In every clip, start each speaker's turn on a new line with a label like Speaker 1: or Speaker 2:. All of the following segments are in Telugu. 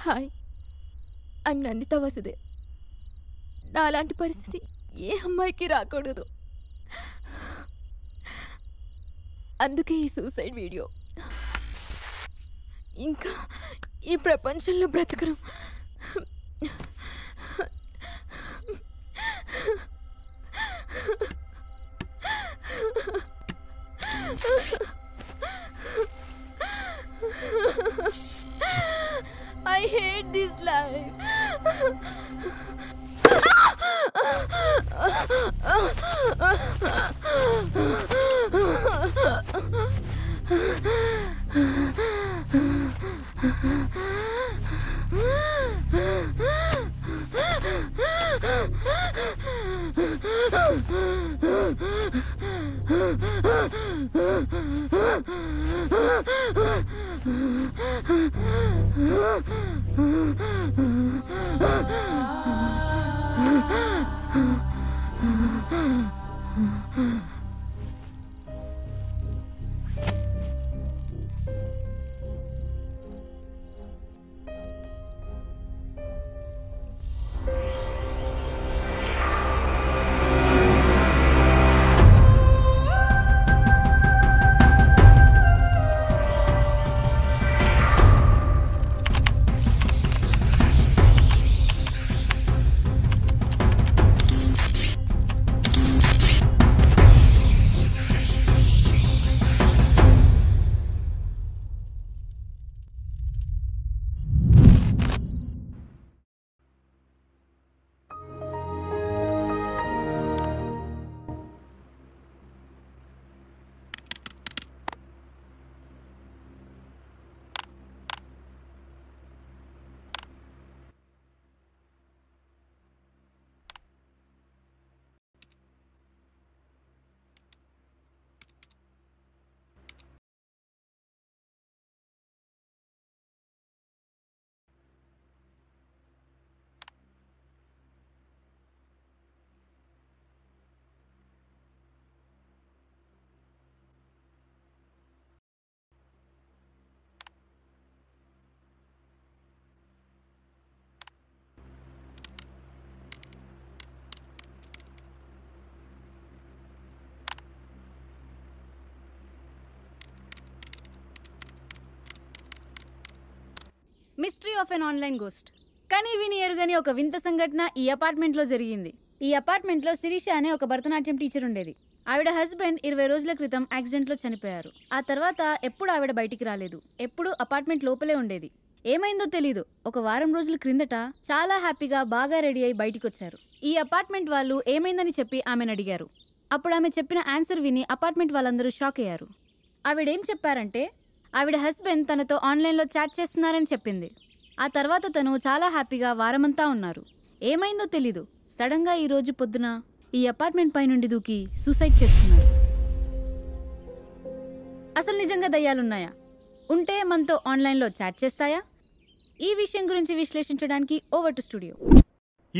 Speaker 1: Hi, I'm Nanditha వసుదే. నాలాంటి పరిస్థితి ఏ అమ్మాయికి రాకూడదు. అందుకే ఈ సూసైడ్ వీడియో. ఇంకా ఈ ప్రపంచంలో బ్రతకరు. I hate this life.
Speaker 2: Mystery of an online ghost. కానీ విని ఎరుగని ఒక వింత సంఘటన ఈ అపార్ట్మెంట్లో జరిగింది. ఈ అపార్ట్మెంట్లో శిరీష అనే ఒక భరతనాట్యం టీచర్ ఉండేది. ఆవిడ హస్బెండ్ 20 రోజుల క్రితం యాక్సిడెంట్లో చనిపోయారు. ఆ తర్వాత ఎప్పుడు ఆవిడ బయటికి రాలేదు. ఎప్పుడు అపార్ట్మెంట్ లోపలే ఉండేది. ఏమైందో తెలీదు. ఒక వారం రోజుల క్రిందట చాలా హ్యాపీగా బాగా రెడీ అయి బయటికి వచ్చారు. ఈ అపార్ట్మెంట్ వాళ్ళు ఏమైందని చెప్పి ఆమెను అడిగారు. అప్పుడు ఆమె చెప్పిన ఆన్సర్ విని అపార్ట్మెంట్ వాళ్ళందరూ షాక్ అయ్యారు. ఆవిడేం చెప్పారంటే ఆవిడ హస్బెండ్ తనతో ఆన్లైన్లో చాట్ చేస్తున్నారని చెప్పింది. ఆ తర్వాత తను చాలా హ్యాపీగా వారమంతా ఉన్నారు. ఏమైందో తెలీదు. సడన్గా ఈరోజు పొద్దున ఈ అపార్ట్మెంట్ పై నుండి దూకి సూసైడ్ చేసుకున్నారు. అసలు నిజంగా దయ్యాలున్నాయా? ఉంటే మనతో ఆన్లైన్లో చాట్ చేస్తాయా? ఈ విషయం గురించి విశ్లేషించడానికి ఓవర్ టు స్టూడియో.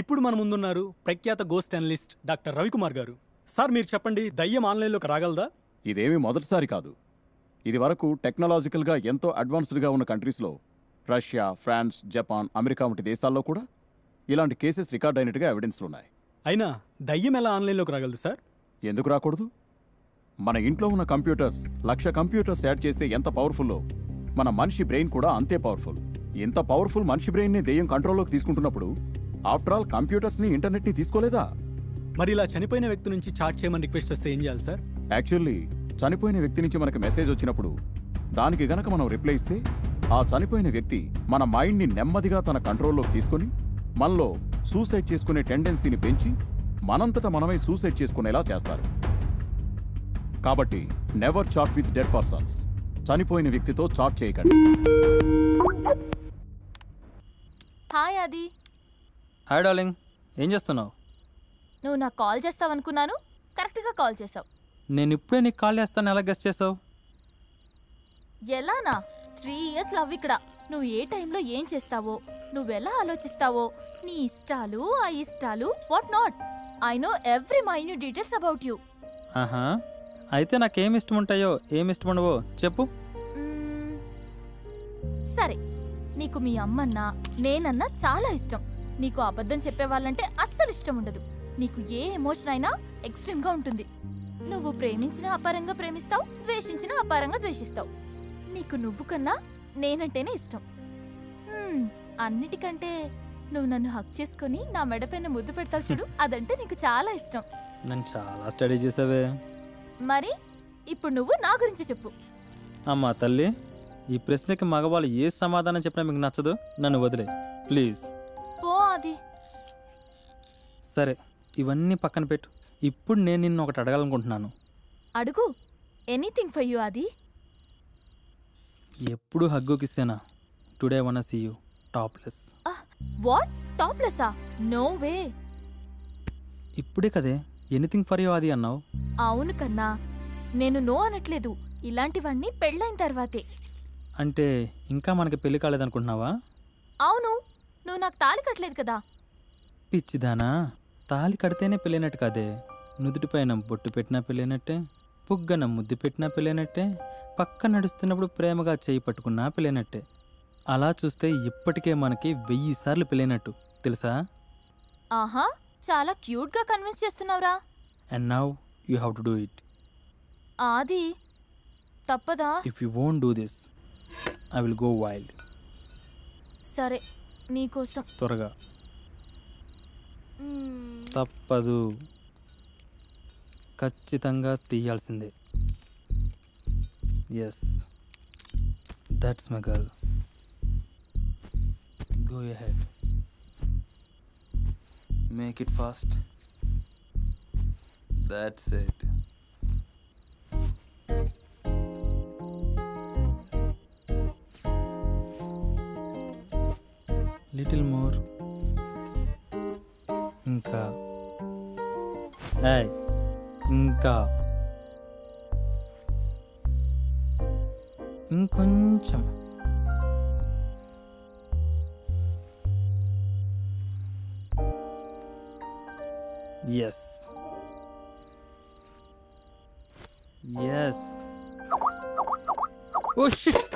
Speaker 3: ఇప్పుడు మన ముందున్నారు ప్రఖ్యాత గోస్ట్ అనలిస్ట్ డాక్టర్ రవికుమార్ గారు. సార్, మీరు చెప్పండి, దయ్యం ఆన్లైన్లోకి రాగలదా?
Speaker 4: ఇదేమీ మొదటిసారి కాదు. ఇది వరకు టెక్నాలజికల్గా ఎంతో అడ్వాన్స్డ్గా ఉన్న కంట్రీస్లో రష్యా, ఫ్రాన్స్, జపాన్, అమెరికా వంటి దేశాల్లో కూడా ఇలాంటి కేసెస్ రికార్డ్ అయినట్టుగా ఎవిడెన్స్లు ఉన్నాయి.
Speaker 3: అయినా దయ్యం ఎలా ఆన్లైన్లోకి రాగలదు సార్?
Speaker 4: ఎందుకు రాకూడదు? మన ఇంట్లో ఉన్న కంప్యూటర్స్ 1,00,000 కంప్యూటర్స్ యాడ్ చేస్తే ఎంత పవర్ఫుల్లో మన మనిషి బ్రెయిన్ కూడా అంతే పవర్ఫుల్. ఇంత పవర్ఫుల్ మనిషి బ్రెయిన్ని దెయ్యం కంట్రోల్లోకి తీసుకుంటున్నప్పుడు ఆఫ్టర్ ఆల్ కంప్యూటర్స్ని, ఇంటర్నెట్ని తీసుకోలేదా?
Speaker 3: మరి ఇలా చనిపోయిన వ్యక్తి నుంచి చాట్ చేయమని రిక్వెస్ట్ వస్తే ఏం చేయాలి సార్?
Speaker 4: యాక్చువల్లీ చనిపోయిన వ్యక్తి నుంచి మనకు మెసేజ్ వచ్చినప్పుడు దానికి గనక మనం రిప్లై ఇస్తే ఆ చనిపోయిన వ్యక్తి మన మైండ్ని నెమ్మదిగా తన కంట్రోల్లోకి తీసుకొని మనలో సూసైడ్ చేసుకునే టెండెన్సీని పెంచి మనంతటా మనమే సూసైడ్ చేసుకునేలా చేస్తారు. కాబట్టి never chat with dead persons. చనిపోయిన వ్యక్తితో చాట్ చేయకండి.
Speaker 5: హాయ్ ఆది.
Speaker 6: హాయ్ డార్లింగ్, ఏం చేస్తున్నావు?
Speaker 5: నువ్వు నాకు కాల్ చేస్తావనుకున్నాను, కరెక్ట్గా కాల్ చేసావు.
Speaker 6: నేను ఇప్పుడే నీకు కాల్ చేస్తాను, ఎలా గెస్ట్ చేసావు?
Speaker 5: ఎలానా? 3 years లవ్ ఇక్కడ. నువ్వు ఏ టైంలో ఏం చేస్తావో, నువ్వెలా ఆలోచిస్తావో, నీ ఇష్టాలు, ఆ ఇష్టాలు, what not, I know every minute details about you.
Speaker 6: ఆహా, అయితే నాకేమి ఇష్టం ఉంటాయో ఏమి ఇష్టం ఉండవో చెప్పు.
Speaker 5: సరే, నీకు మీ అమ్మన్నా నేనన్నా చాలా ఇష్టం. నీకు అబద్ధం చెప్పేవాళ్ళంటే అస్సలు ఇష్టం ఉండదు. నీకు ఏ ఎమోషన్ అయినా ఎక్స్ట్రీమ్గా ఉంటుంది. నువ్వు ప్రేమించిన అపారంగా ప్రేమిస్తావు, ద్వేషించిన అపారంగా ద్వేషిస్తావు. నీకు నువ్వు కన్నా నేనంటేనే ఇష్టం. అన్నిటికంటే నువ్వు నన్ను హక్ చేసుకుని నా మెడపైన ముద్దు పెడతావు చూడు, అదంటే నీకు చాలా ఇష్టం.
Speaker 6: నన్ను చాలా స్టడీ చేసావే.
Speaker 5: మరి ఇప్పుడు నువ్వు నా గురించి చెప్పు.
Speaker 6: అమ్మా తల్లి, ఈ ప్రశ్నకి మగవాళ్ళు ఏ సమాధానం చెప్పినా మీకు నచ్చదు. నన్ను వదిలే ప్లీజ్.
Speaker 5: పో అది.
Speaker 6: సరే, ఇవన్నీ పక్కన పెట్టు. ఇప్పుడు నేను నిన్ను ఒకటి అడగాలనుకుంటున్నాను.
Speaker 5: అడుగు. ఎనీథింగ్ ఫర్ యూ అది.
Speaker 6: ఎప్పుడు హగ్గు కిస్సేనా? Today one see you topless.
Speaker 5: What? టాప్లెస్సా? No way.
Speaker 6: ఇప్పుడే కదే ఎనీథింగ్ ఫర్ యూ అది అన్నావు.
Speaker 5: అవును కన్నా, నేను నో అనట్లేదు. ఇలాంటివన్నీ పెళ్ళైన తర్వాతే.
Speaker 6: అంటే ఇంకా మనకి పెళ్లి కాలేదనుకుంటున్నావా?
Speaker 5: అవును, నువ్వు నాకు తాళి కట్టలేదు కదా.
Speaker 6: పిచ్చిదానా, తాళి కడితేనే పెళ్ళైనట్టు కాదే. నుదుటిపైన బొట్టు పెట్టినా పెళ్ళైనట్టే, పుగ్గన ముద్దు పెట్టినా పెళ్ళైనట్టే, పక్క నడుస్తున్నప్పుడు ప్రేమగా చేయి పట్టుకున్నా పెళ్ళైనట్టే. అలా చూస్తే ఇప్పటికే మనకి 1000 సార్లు పెళ్ళైనట్టు తెలుసా?
Speaker 5: ఆహా, చాలా క్యూట్గా కన్విన్స్ చేస్తున్నావురా.
Speaker 6: And now you have to do it.
Speaker 5: Aadi, తప్పదా?
Speaker 6: If you won't do this I will go wild.
Speaker 5: సరే, నీకోసం.
Speaker 6: త్వరగా. తప్పదు, ఖచ్చితంగా తీయాల్సిందే. Yes, that's my girl. Go ahead, make it fast. That's it. Little more. ఇంకా ఇంకా ఇంకొంచెం. Yes yes.
Speaker 7: Oh shit!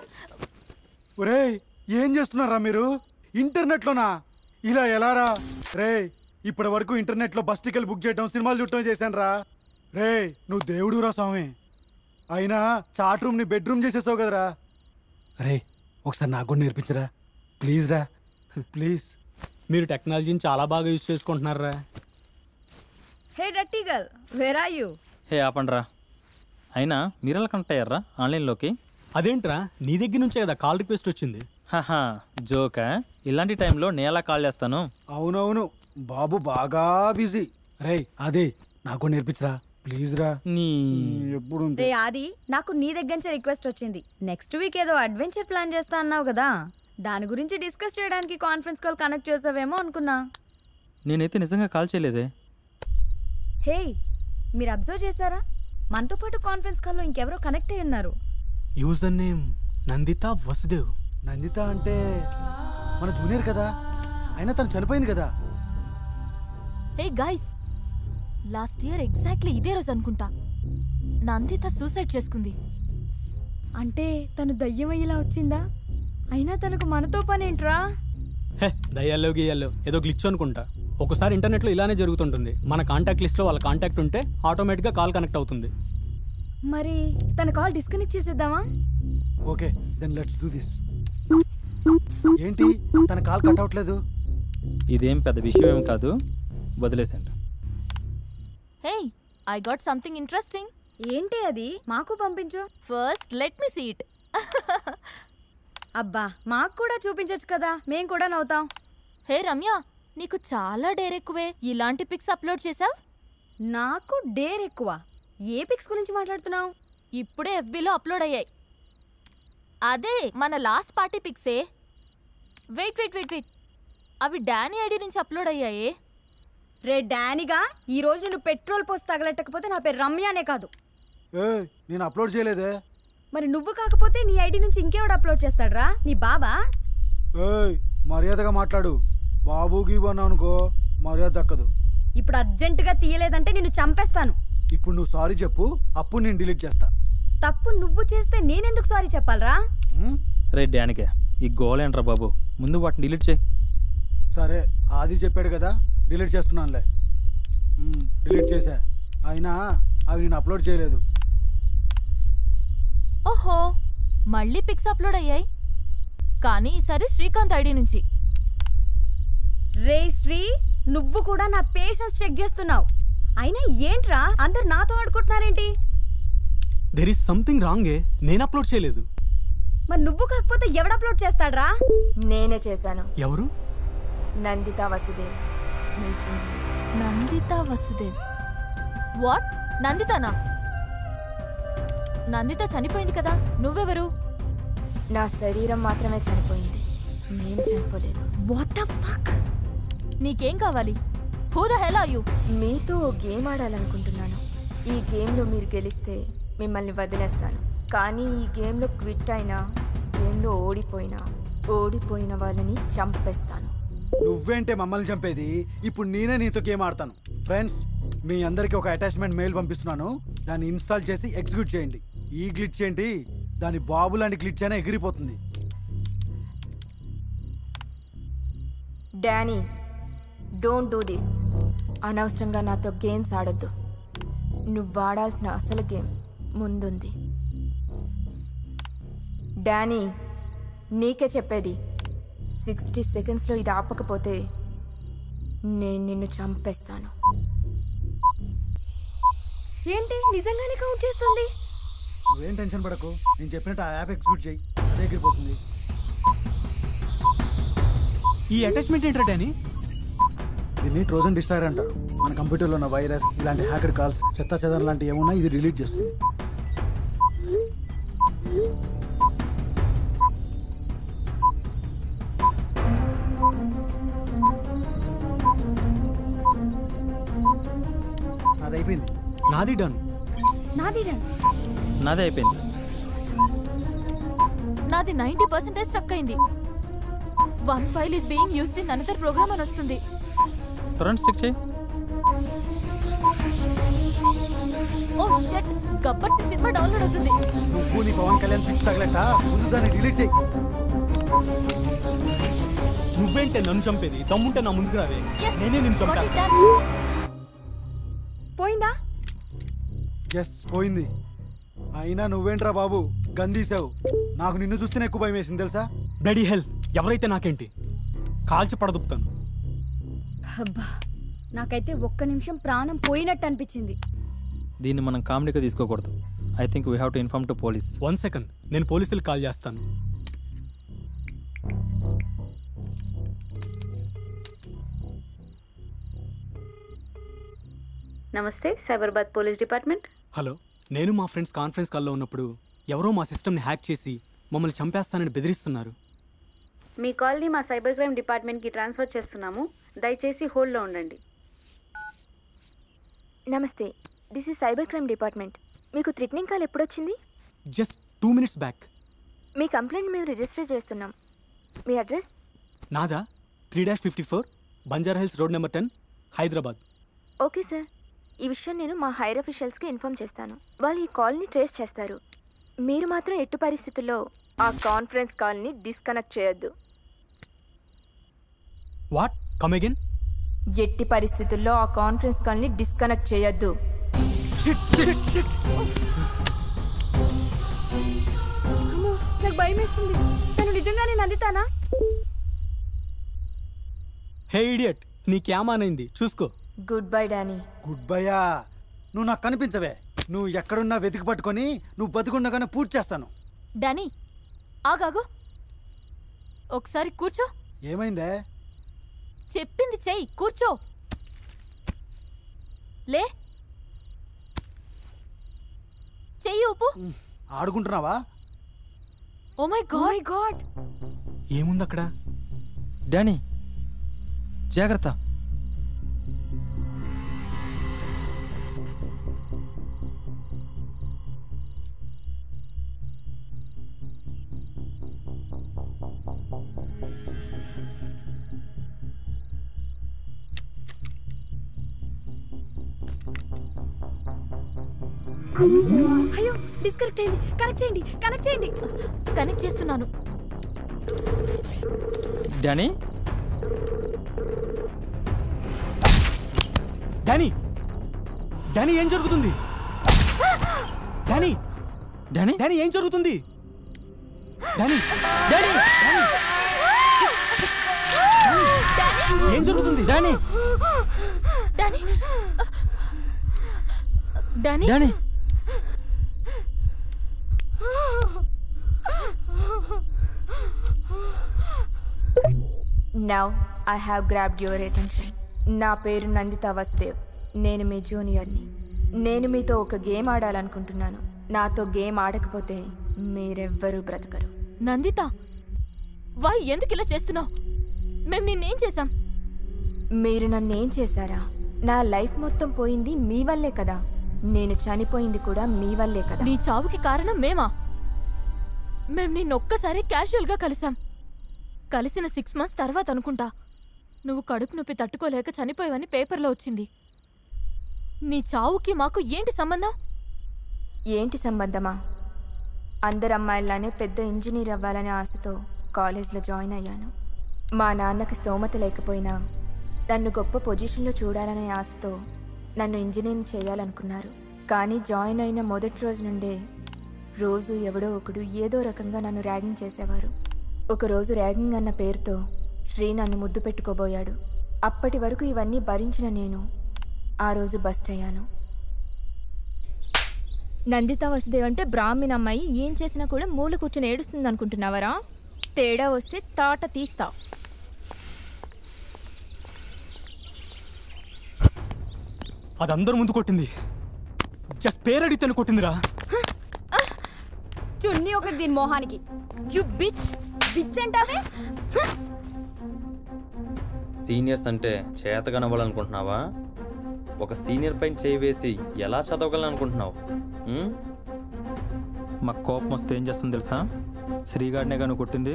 Speaker 7: ఒరేయ్, ఏం చేస్తున్నారా మీరు? ఇంటర్నెట్లోనా? ఇలా ఎలారా? రే, ఇప్పటి వరకు ఇంటర్నెట్లో బస్ టికెట్ బుక్ చేయడం, సినిమాలు చూడటం చేశాను రా. రే, నువ్వు దేవుడు రా స్వామి. అయినా చాట్ రూమ్ని బెడ్రూమ్ చేసేసావు కదరా. రే, ఒకసారి నాకు కూడా నేర్పించరా ప్లీజ్ రా, ప్లీజ్.
Speaker 3: మీరు టెక్నాలజీని చాలా బాగా యూజ్ చేసుకుంటున్నారా.
Speaker 8: Hey dirty girl, where are you?
Speaker 6: Hey ఆపండ్రా. అయినా మీరెలా కనెక్ట్ అయ్యారా ఆన్లైన్లోకి?
Speaker 3: అదేంట్రా, నీ దగ్గర నుంచే కదా కాల్ రిక్వెస్ట్ వచ్చింది.
Speaker 6: హహా, జోకా? ఇలాంటి టైంలో నేను ఎలా కాల్ చేస్తాను?
Speaker 7: అవునవును, బాబు బాగా బిజీ. రే, అదే నాకు నేర్పించరా ప్లీజ్ రా.
Speaker 6: నీ
Speaker 7: ఎప్పుడు
Speaker 8: రే ఆది, నాకు నీ దగ్గర నుంచి రిక్వెస్ట్ వచ్చింది. నెక్స్ట్ వీక్ ఏదో అడ్వెంచర్ ప్లాన్ చేస్తా అన్నావు కదా, దాని గురించి డిస్కస్ చేయడానికి కాన్ఫరెన్స్ కాల్ కనెక్ట్ చేసావేమో అనుకున్నా.
Speaker 6: నేనైతే నిజంగా కాల్ చేయలేదే.
Speaker 8: హే, మీరు అబ్జర్వ్ చేశారా? మనతో పాటు కాన్ఫరెన్స్ కాల్లో ఇంకెవరో కనెక్ట్ అయ్యి ఉన్నారు.
Speaker 3: User name Nanditha Vasudev.
Speaker 7: నందిత అంటే మన జూనియర్ కదా, అయినా తను చనిపోయింది కదా.
Speaker 5: Hey guys, last year exactly ఇదే రోజు అనుకుంటా నందిత సూసైడ్ చేసుకుంది.
Speaker 8: అంటే తను దయ్యమయ్యేలా వచ్చిందా? అయినా తనకు మనతో పనేంట్రా?
Speaker 3: హే, దయ్యాల్లో గీయాల్లో ఏదో గ్లిచ్ అనుకుంటా. ఒకసారి ఇంటర్నెట్లో ఇలానే జరుగుతుంటుంది. మన కాంటాక్ట్ లిస్ట్లో వాళ్ళ కాంటాక్ట్ ఉంటే ఆటోమేటిక్గా కాల్ కనెక్ట్ అవుతుంది.
Speaker 8: మరి తన కాల్ డిస్కనెక్ట్ చేసేద్దామా?
Speaker 7: Okay, then let's do this. ఏంటి తన కాల్ కట్ అవట్లేదు?
Speaker 6: ఇదేం పెద్ద విషయం ఏం కాదు, వదిలేసండి.
Speaker 5: Hey, I got something interesting.
Speaker 8: ఏంటి అది? మాకు పంపించు.
Speaker 5: First let me see it.
Speaker 8: అబ్బా, మాకు కూడా చూపించచ్చు కదా, మేం కూడా నవ్వుతాం.
Speaker 5: హే రమ్య, నీకు చాలా డేర్ ఎక్కువే. ఇలాంటి పిక్స్ అప్లోడ్ చేసావ్?
Speaker 8: నాకు డేర్ ఎక్కువ? ఏ పిక్స్ గురించి మాట్లాడుతున్నావు?
Speaker 5: ఇప్పుడే FBలో అప్లోడ్ అయ్యాయి. అదే మన లాస్ట్ పార్టీ పిక్సే. వెయిట్ వెయిట్ వెయిట్ వెయిట్, అవి డానీ ఐడి నుంచి అప్లోడ్ అయ్యాయే.
Speaker 8: రే డానీగా, ఈ రోజు నేను పెట్రోల్ పోసి తగలెట్టకపోతే నా పేరు రమ్యానే కాదు.
Speaker 7: నేను అప్లోడ్ చేయలేదే.
Speaker 8: మరి నువ్వు కాకపోతే నీ ఐడి నుంచి ఇంకేవాడు అప్లోడ్ చేస్తాడ్రా? నీ బాబా?
Speaker 7: మర్యాదగా మాట్లాడు. బాబు గీబన్నా అనుకో, మర్యాద దక్కదు.
Speaker 8: ఇప్పుడు అర్జెంటుగా తీయలేదంటే నిన్ను చంపేస్తాను.
Speaker 7: ఇప్పుడు నువ్వు సారీ చెప్పు, అప్పుడు నేను డిలీట్ చేస్తా.
Speaker 8: తప్పు నువ్వు చేస్తే నేనెందుకు సారీ చెప్పాలరా?
Speaker 6: రే డానికే, ఈ గోల్ ఏంట్రా బాబు, ముందు వాటిని డిలీట్ చేయి.
Speaker 7: సరే ఆది చెప్పాడు కదా, డిలీట్ చేస్తున్నానులే. డిలీట్ చేశా, అయినా అవి నేను అప్లోడ్ చేయలేదు.
Speaker 5: ఓహో, మళ్ళీ పిక్స్ అప్లోడ్ అయ్యాయి, కానీ ఈసారి శ్రీకాంత్ ఐడి నుంచి.
Speaker 8: రే శ్రీ, నువ్వు కూడా నా పేషెన్స్ చెక్ చేస్తున్నావు. అయినా ఏంట్రా అందరు నాతో ఆడుకుంటున్నారేంటి?
Speaker 3: దెర్ ఈస్ సంథింగ్ రాంగే. నేను అప్లోడ్ చేయలేదు.
Speaker 8: మరి నువ్వు కాకపోతే ఎవడు అప్లోడ్ చేస్తాడ్రా?
Speaker 9: నేనే చేశాను.
Speaker 3: ఎవరు?
Speaker 9: నందిత వసుదేవ్, మీ జూనియర్.
Speaker 5: నందిత వసుదేవ్? వాట్? నందితనా? నందిత చనిపోయింది కదా, నువ్వెవరు?
Speaker 9: నా శరీరం మాత్రమే చనిపోయింది, నేను చనిపోలేదు.
Speaker 8: What the fuck?
Speaker 5: నీకేం కావాలి? Who the hell are you?
Speaker 9: మీతో ఓ గేమ్ ఆడాలనుకుంటున్నాను. ఈ గేమ్లో మీరు గెలిస్తే మిమ్మల్ని వదిలేస్తాను, కానీ ఈ గేమ్లో క్విట్ అయినా, గేమ్లో ఓడిపోయిన వాళ్ళని చంపేస్తాను.
Speaker 7: నువ్వేంటే మమ్మల్ని చంపేది? ఇప్పుడు నేనే నీతో గేమ్ ఆడతాను. ఫ్రెండ్స్, మీ అందరికి ఒక అటాచ్మెంట్ మెయిల్ పంపిస్తున్నాను, దాన్ని ఇన్స్టాల్ చేసి ఎగ్జిక్యూట్ చేయండి. ఈ గ్లిచ్ ఏంటి, దాని బాబు లాంటి గ్లిచ్ అయినా ఎగిరిపోతుంది.
Speaker 9: Danny, don't do this. అనవసరంగా నాతో గేమ్స్ ఆడొద్దు. నువ్వు ఆడాల్సిన అసలు గేమ్ ముందుంది. డానీ, నీకే చెప్పేది, 60 సెకండ్స్లో ఇది ఆపకపోతే నేను నిన్ను చంపేస్తాను.
Speaker 8: ఏంటి నిజంగానే కౌంట్ చేస్తుంది?
Speaker 7: నువ్వేం టెన్షన్ పడకు, నేను చెప్పినట్టు ఆ యాప్ ఎగ్జిక్యూట్ చేయి, అదే ఎగిరిపోతుంది.
Speaker 3: ఈ అటాచ్మెంట్ ఏంట్రా డానీ?
Speaker 7: దీన్ని ట్రోజన్ డిస్ట్రాయర్ అంటారు. మన కంప్యూటర్లో ఉన్న వైరస్, ఇలాంటి హ్యాకర్ కాల్స్, చెత్త చెదర లాంటి ఏమున్నా ఇది డిలీట్ చేస్తుంది. అది అయిపోయింది.
Speaker 3: నాది డన్.
Speaker 8: నాది డన్.
Speaker 6: నాదే అయిపోయింది.
Speaker 5: నాది 90% స్ట్రక్ అయింది. One file is being used in another program అని వస్తుంది.
Speaker 6: టొరెంట్స్ చెక్ చేయి.
Speaker 5: Oh shit, Gabbar Singh cinema download అవుతుంది.
Speaker 7: నువ్వు నీ పవన్ కళ్యాణ్ పిచ్చి తగలట, ముందు దాన్ని డిలీట్ చేయి.
Speaker 3: నువ్వేంటే నన్ను చంపేది? దమ్ముంటే నా ముందుకు రావే, నేనే నిన్ను చంపా.
Speaker 8: పోయిందా?
Speaker 7: ఎస్, పోయింది. అయినా నువ్వేంట్రా బాబు గందీసావు? నాకు నిన్ను చూస్తేనే ఎక్కువ భయం వేసింది తెలుసా?
Speaker 3: బ్లడీ హెల్, ఎవరైతే నాకేంటి, కాల్చి పడదుపుతాను.
Speaker 8: అబ్బా, నాకైతే ఒక్క నిమిషం ప్రాణం పోయినట్టు అనిపించింది.
Speaker 6: దీన్ని మనం కామెడీగా తీసుకోకూడదు. I think we have to inform to police.
Speaker 3: 1 second, నేను పోలీసులకు కాల్ చేస్తాను.
Speaker 2: నమస్తే, సైబరాబాద్ పోలీస్ డిపార్ట్మెంట్.
Speaker 3: హలో, నేను మా ఫ్రెండ్స్ కాన్ఫరెన్స్ కాల్లో ఉన్నప్పుడు ఎవరో మా సిస్టమ్ని హ్యాక్ చేసి మమ్మల్ని చంపేస్తానని బెదిరిస్తున్నారు.
Speaker 2: మీ కాల్ని మా సైబర్ క్రైమ్ డిపార్ట్మెంట్కి ట్రాన్స్ఫర్ చేస్తున్నాము, దయచేసి హోల్డ్లో ఉండండి.
Speaker 9: నమస్తే, this is cyber crime department. మీకు థ్రెటనింగ్ కాల్ ఎప్పుడొచ్చింది?
Speaker 3: Just 2 minutes back.
Speaker 9: మీ కంప్లైంట్ మేము రిజిస్టర్ చేస్తున్నాం. మీ అడ్రస్?
Speaker 3: నాదా 3-54 Banjara Hills road number 10, Hyderabad.
Speaker 9: Okay sir, ఈ విషయం నేను మా హైర్ అఫీషియల్స్కి ఇన్ఫార్మ్ చేస్తాను. వాళ్ళు ఈ కాల్ని ట్రేస్ చేస్తారు. మీరు మాత్రం ఎట్టి పరిస్థితుల్లో ఆ కాన్ఫరెన్స్ కాల్ని డిస్కనెక్ట్ చేయొద్దు.
Speaker 3: వాట్? Come again?
Speaker 9: ఎట్టి పరిస్థితుల్లో ఆ కాన్ఫరెన్స్ కాల్ని డిస్కనెక్ట్ చేయొద్దు.
Speaker 8: అమ్మో, నాకు భయం వేస్తుంది. తను నిజంగానే నందితానా?
Speaker 3: హే ఇడియట్, నీ క్యామానైంది చూసుకో.
Speaker 9: Good bye Danny.
Speaker 7: గుడ్ బయ్యా, నువ్వు నాకు కనిపించవే. నువ్వు ఎక్కడున్నా వెతికి పట్టుకొని నువ్వు బతికుండగానే పూర్తి చేస్తాను.
Speaker 5: డానీ, ఆగాగు, ఒకసారి కూర్చో.
Speaker 7: ఏమైందే?
Speaker 5: చెప్పింది చెయ్యి, కూర్చో. లే, చెయ్యి ఊపు.
Speaker 7: ఆడుకుంటున్నావా?
Speaker 5: Oh my God.
Speaker 3: ఏముంది అక్కడ?
Speaker 6: డానీ, జాగ్రత్త.
Speaker 8: అయ్యో, డిస్కనెక్ట్ అయింది. కనెక్ట్ చేయండి.
Speaker 5: కనెక్ట్ చేస్తున్నాను.
Speaker 6: డానీ
Speaker 3: డానీ డానీ ఏం జరుగుతుంది? డానీ
Speaker 6: డానీ
Speaker 3: డానీ ఏం జరుగుతుంది? డానీ డానీ ఏం జరుగుతుంది?
Speaker 6: Danny
Speaker 1: Danny Danny
Speaker 6: Danny
Speaker 9: now I have grabbed your attention. నా పేరు నందిత వసుదేవ్. నేను మీ జూనియర్ని. నేను మీతో ఒక గేమ్ ఆడాలనుకుంటున్నాను. నాతో గేమ్ ఆడకపోతే మీరెవ్వరూ బ్రతకరు.
Speaker 1: నందిత, వై ఎందుకు ఇలా చేస్తున్నావు? మేము నిన్నేం చేశాం?
Speaker 9: మీరు నన్నేం చేశారా? నా లైఫ్ మొత్తం పోయింది మీ వల్లే కదా. నేను చనిపోయింది కూడా మీ వల్లే కదా.
Speaker 1: నీ చావుకి కారణం మేమా? మేం నిన్నొక్కసారి క్యాజువల్గా కలిసాం. కలిసిన 6 months తర్వాత అనుకుంటా నువ్వు కడుపు నొప్పి తట్టుకోలేక చనిపోయావని పేపర్లో వచ్చింది. నీ చావుకి మాకు ఏంటి సంబంధం?
Speaker 9: ఏంటి సంబంధమా? అందరు అమ్మాయిలానే పెద్ద ఇంజనీర్ అవ్వాలనే ఆశతో కాలేజ్లో జాయిన్ అయ్యాను. మా నాన్నకి స్తోమత లేకపోయినా నన్ను గొప్ప పొజిషన్లో చూడాలనే ఆశతో నన్ను ఇంజనీరింగ్ చేయాలనుకున్నారు. కానీ జాయిన్ అయిన మొదటి రోజు నుండే రోజు ఎవడో ఒకడు ఏదో రకంగా నన్ను ర్యాగింగ్ చేసేవారు. ఒకరోజు ర్యాగింగ్ అన్న పేరుతో శ్రీ నన్ను ముద్దు పెట్టుకోబోయాడు. అప్పటి వరకు ఇవన్నీ భరించిన నేను ఆ రోజు బస్ట్ అయ్యాను.
Speaker 5: నందిత వసుదేవ్ అంటే బ్రాహ్మణ అమ్మాయి ఏం చేసినా కూడా మూల కూర్చొని ఏడుస్తుంది అనుకుంటున్నావరా? తేడా వస్తే తాట తీస్తా.
Speaker 3: అది అందరూ ముందు కొట్టింది. జస్ట్ పేరడితేనే కొట్టిందిరా.
Speaker 8: చున్నీ ఒకటి దీని మోహానికి. యు బిచ్ బిచ్ అంటావే.
Speaker 6: సీనియర్స్ అంటే చేత కనవాలనుకుంటున్నావా? ఒక సీనియర్ పైన చేయి వేసి ఎలా చదవగలను అనుకుంటున్నావు? మా కోపం వస్తే ఏం చేస్తుంది తెలుసా? శ్రీగాడినే కానీ కొట్టింది.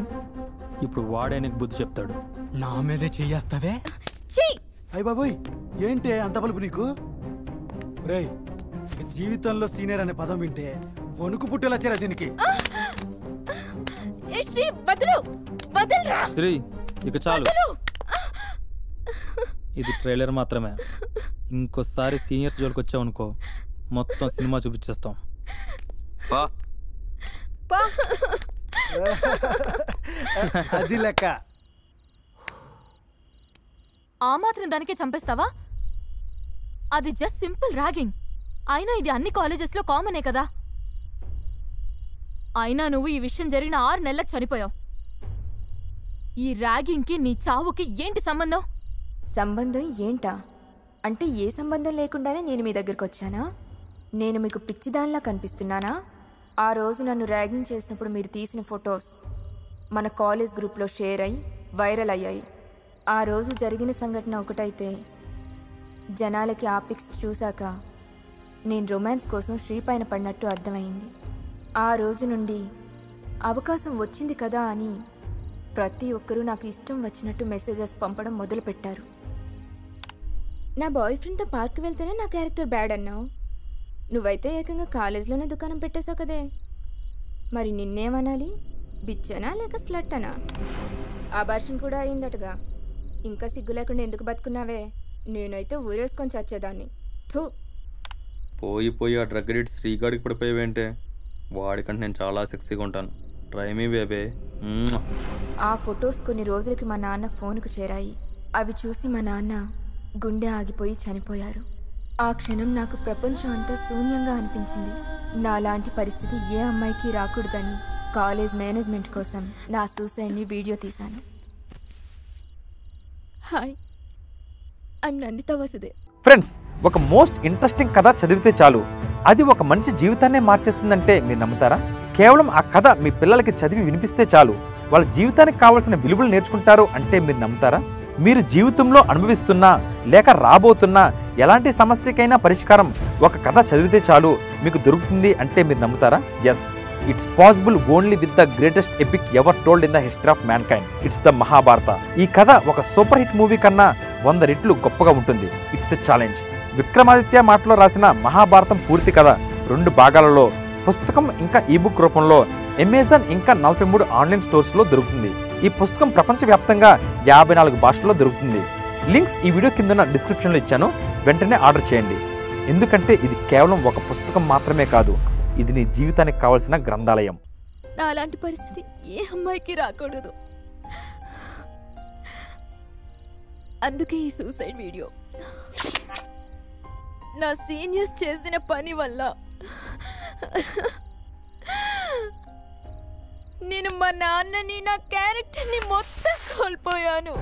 Speaker 6: ఇప్పుడు వాడే నీకు బుద్ధి చెప్తాడు.
Speaker 3: నా మీదే చెయ్యేస్తావే?
Speaker 7: అయ్య బాబోయ్, ఏంటి అంత బలుపు నీకు? రేయ్, ఇక జీవితంలో సీనియర్ అనే పదం వింటే వణుకు పుట్టేలా చేరా దీనికి.
Speaker 1: శ్రీ వదలు, వదలరా
Speaker 6: శ్రీ, ఇక చాలు. ఇది ట్రైలర్ మాత్రమే. ఇంకోసారి సీనియర్స్ జోలికి వచ్చావనుకో మొత్తం సినిమా చూపించేస్తాం.
Speaker 7: అది లెక్క.
Speaker 1: ఆ మాత్రం దానికే చంపేస్తావా? అది జస్ట్ సింపుల్ ర్యాగింగ్. అయినా ఇది అన్ని కాలేజెస్లో కామనే కదా. అయినా నువ్వు ఈ విషయం జరిగిన 6 నెలలకు చనిపోయావు. ఈ ర్యాగింగ్కి నీ చావుకి ఏంటి సంబంధం?
Speaker 9: సంబంధం ఏంటా? అంటే ఏ సంబంధం లేకుండానే నేను మీ దగ్గరకు వచ్చానా? నేను మీకు పిచ్చిదానిలా కనిపిస్తున్నానా? ఆ రోజు నన్ను ర్యాగింగ్ చేసినప్పుడు మీరు తీసిన ఫొటోస్ మన కాలేజ్ గ్రూప్లో షేర్ అయి వైరల్ అయ్యాయి. ఆ రోజు జరిగిన సంఘటన ఒకటైతే జనాలకి ఆ పిక్స్ చూశాక నేను రొమాన్స్ కోసం శ్రీ పైన పడినట్టు అర్థమైంది. ఆ రోజు నుండి అవకాశం వచ్చింది కదా అని ప్రతి ఒక్కరూ నాకు ఇష్టం వచ్చినట్టు మెసేజెస్ పంపడం మొదలుపెట్టారు. నా బాయ్ ఫ్రెండ్తో పార్క్ వెళ్తేనే నా క్యారెక్టర్ బ్యాడ్ అన్నావు. నువ్వైతే ఏకంగా కాలేజ్లోనే దుకాణం పెట్టేశావు కదే. మరి నిన్నేమనాలి? బిచ్చనా లేక స్లట్టనా? అబార్షన్ కూడా అయిందటగా. ఇంకా సిగ్గు లేకుండా ఎందుకు బతుకున్నావే? నేనైతే ఊరేసుకొని చచ్చేదాన్ని. థూ.
Speaker 6: పోయి ఆ డ్రగ్ రేట్ శ్రీగాడికి పడిపోయావేంటే? వాడికంటే నేను చాలా సెక్సీగా ఉంటాను. ట్రై మీ బేబే.
Speaker 9: ఆ ఫొటోస్ కొన్ని రోజులకి మా నాన్న ఫోన్కు చేరాయి. అవి చూసి మా నాన్న గుండె ఆగిపోయి చనిపోయారు. ఆ క్షణం నాకు ప్రపంచం అంతా శూన్యంగా అనిపించింది. నాలాంటి పరిస్థితి ఏ అమ్మాయికి రాకూడదని కాలేజ్ మేనేజ్మెంట్ కోసం నా సూసైడ్ని వీడియో తీశాను.
Speaker 1: Hi, I'm Nanditha Vasudev.
Speaker 10: Friends, ఒక మోస్ట్ ఇంట్రెస్టింగ్ కథ చదివితే చాలు అది ఒక మనిషి జీవితాన్నే మార్చేస్తుందంటే మీరు నమ్ముతారా? కేవలం ఆ కథ మీ పిల్లలకి చదివి వినిపిస్తే చాలు వాళ్ళ జీవితానికి కావాల్సిన విలువలు నేర్చుకుంటారు అంటే మీరు నమ్ముతారా? మీరు జీవితంలో అనుభవిస్తున్నా లేక రాబోతున్నా ఎలాంటి సమస్యకైనా పరిష్కారం ఒక కథ చదివితే చాలు మీకు దొరుకుతుంది అంటే మీరు నమ్ముతారా? Yes, it's possible only with the greatest epic ever told in the history of mankind. It's the Mahabharata. ఈ కథ ఒక సూపర్ హిట్ మూవీ కన్నా 100 రెట్లు గొప్పగా ఉంటుంది. It's a challenge. విక్రమాదిత్య మాటలో రాసిన మహాభారతం పూర్తి కథ 2 భాగాలలో పుస్తకం ఇంకా ఈబుక్ రూపంలో అమెజాన్ ఇంకా 43 ఆన్లైన్ స్టోర్స్లో దొరుకుతుంది. ఈ పుస్తకం ప్రపంచవ్యాప్తంగా 54 భాషల్లో దొరుకుతుంది. లింక్స్ ఈ వీడియో కింద డిస్క్రిప్షన్లో ఇచ్చాను. వెంటనే ఆర్డర్ చేయండి. ఎందుకంటే ఇది కేవలం ఒక పుస్తకం మాత్రమే కాదు, ఇది నీ జీవితానికి కావాల్సిన గ్రంథాలయం.
Speaker 5: అలాంటి పరిస్థితి ఏ అమ్మాయికి రాకూడదు. అందుకే ఈ సూసైడ్ వీడియో. నా సీనియర్స్ చేసిన పని వల్ల నేను మా నాన్నని, నా క్యారెక్టర్ని మొత్తం కోల్పోయాను.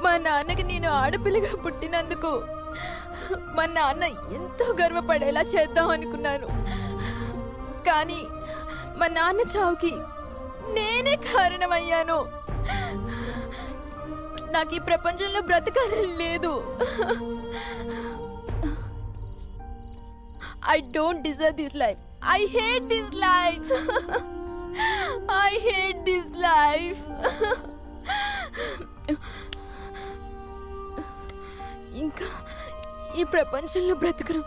Speaker 5: మా నాన్నకి నేను ఆడపిల్లగా పుట్టినందుకు మా నాన్న ఎంతో గర్వపడేలా చేద్దాం అనుకున్నాను. కానీ మా నాన్న చావుకి నేనే కారణమయ్యాను. నాకు ఈ ప్రపంచంలో బ్రతకాలని లేదు. I don't deserve this life. I hate this life. I hate this life. ఇంకా ఈ ప్రపంచంలో బ్రతకరు.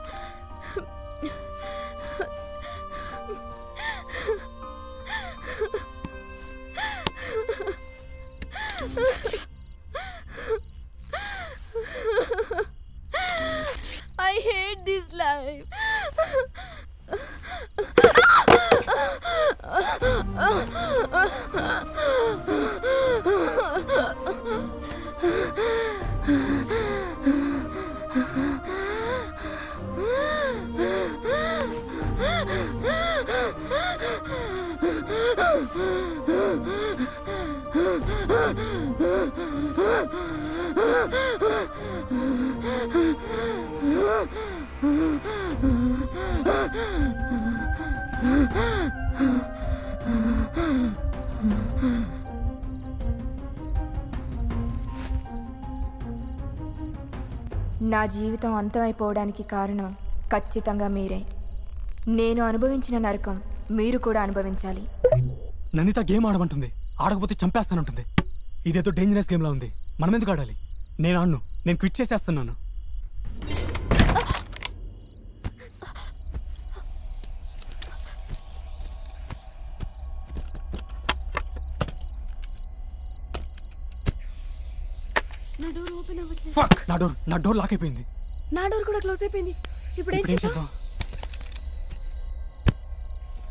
Speaker 5: I hate this life.
Speaker 9: నా జీవితం అంతమైపోవడానికి కారణం ఖచ్చితంగా మీరే. నేను అనుభవించిన నరకం మీరు కూడా అనుభవించాలి.
Speaker 3: నందిత గేమ్ ఆడమంటుంది, ఆడకపోతే చంపేస్తానంటుంది. ఇదేదో డేంజరస్ గేమ్లా ఉంది. మనం ఎందుకు ఆడాలి? నేను ఆడను, నేను క్విట్ చేసేస్తున్నాను. నా డోర్ లాక్ అయిపోయింది.
Speaker 8: నా డోర్ కూడా క్లోజ్ అయిపోయింది. ఇప్పుడు ఏం చేద్దాం?